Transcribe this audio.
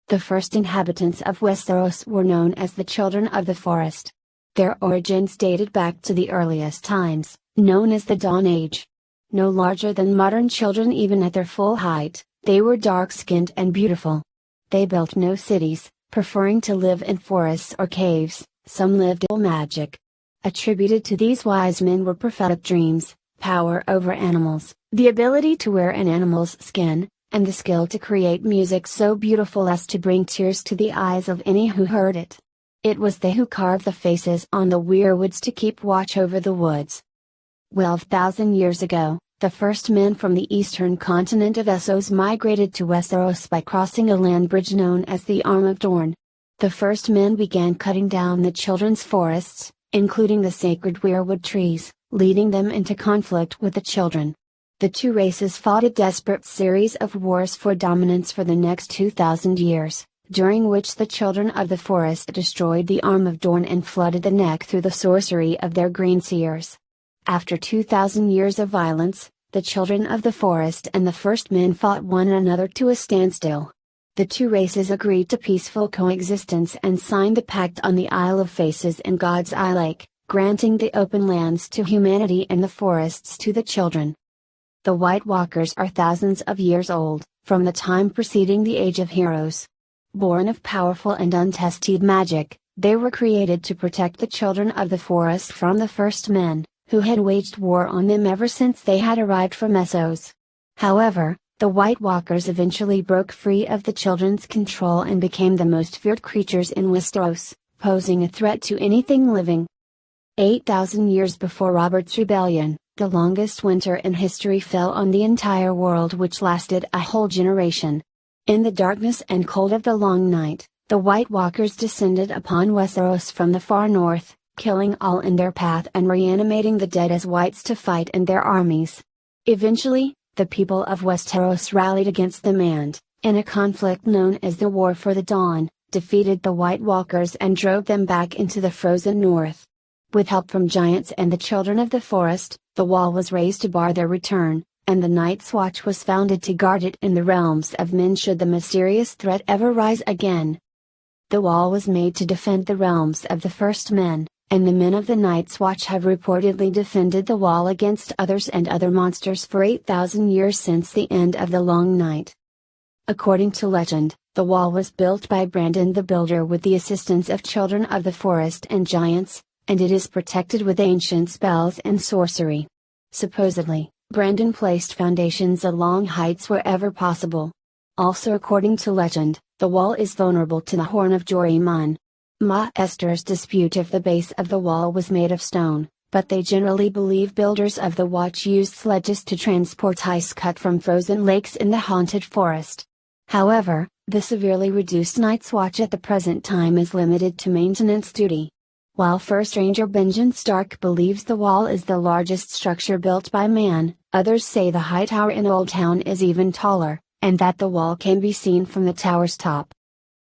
The first inhabitants of Westeros were known as the Children of the Forest. Their origins dated back to the earliest times, known as the Dawn Age. No larger than modern children even at their full height, they were dark-skinned and beautiful. They built no cities, preferring to live in forests or caves. Some lived in magic. Attributed to these wise men were prophetic dreams, power over animals, the ability to wear an animal's skin, and the skill to create music so beautiful as to bring tears to the eyes of any who heard it. It was they who carved the faces on the weirwoods to keep watch over the woods. 12,000 years ago, the first men from the eastern continent of Essos migrated to Westeros by crossing a land bridge known as the Arm of Dorne. The first men began cutting down the children's forests, including the sacred weirwood trees, leading them into conflict with the children. The two races fought a desperate series of wars for dominance for the next 2,000 years, during which the Children of the Forest destroyed the Arm of Dorne and flooded the neck through the sorcery of their greenseers. After 2,000 years of violence, the Children of the Forest and the first men fought one another to a standstill. The two races agreed to peaceful coexistence and signed the pact on the Isle of Faces in God's Eye Lake, granting the open lands to humanity and the forests to the children. The White Walkers are thousands of years old, from the time preceding the Age of Heroes. Born of powerful and untested magic, they were created to protect the Children of the Forest from the first men, who had waged war on them ever since they had arrived from Essos. However, the White Walkers eventually broke free of the children's control and became the most feared creatures in Westeros, posing a threat to anything living. 8,000 years before Robert's Rebellion, the longest winter in history fell on the entire world, which lasted a whole generation. In the darkness and cold of the long night, the White Walkers descended upon Westeros from the far north, killing all in their path and reanimating the dead as whites to fight in their armies. Eventually, the people of Westeros rallied against them and, in a conflict known as the War for the Dawn, defeated the White Walkers and drove them back into the frozen north. With help from giants and the Children of the Forest, the wall was raised to bar their return, and the Night's Watch was founded to guard it in the realms of men should the mysterious threat ever rise again. The wall was made to defend the realms of the first men, and the men of the Night's Watch have reportedly defended the wall against others and other monsters for 8,000 years since the end of the Long Night. According to legend, the wall was built by Brandon the Builder with the assistance of Children of the Forest and giants, and it is protected with ancient spells and sorcery. Supposedly, Brandon placed foundations along heights wherever possible. Also, according to legend, the wall is vulnerable to the Horn of Joraemon. Maesters dispute if the base of the wall was made of stone, but they generally believe builders of the Watch used sledges to transport ice cut from frozen lakes in the haunted forest. However, the severely reduced Night's Watch at the present time is limited to maintenance duty. While First Ranger Benjen Stark believes the wall is the largest structure built by man, others say the high tower in Old Town is even taller, and that the wall can be seen from the tower's top.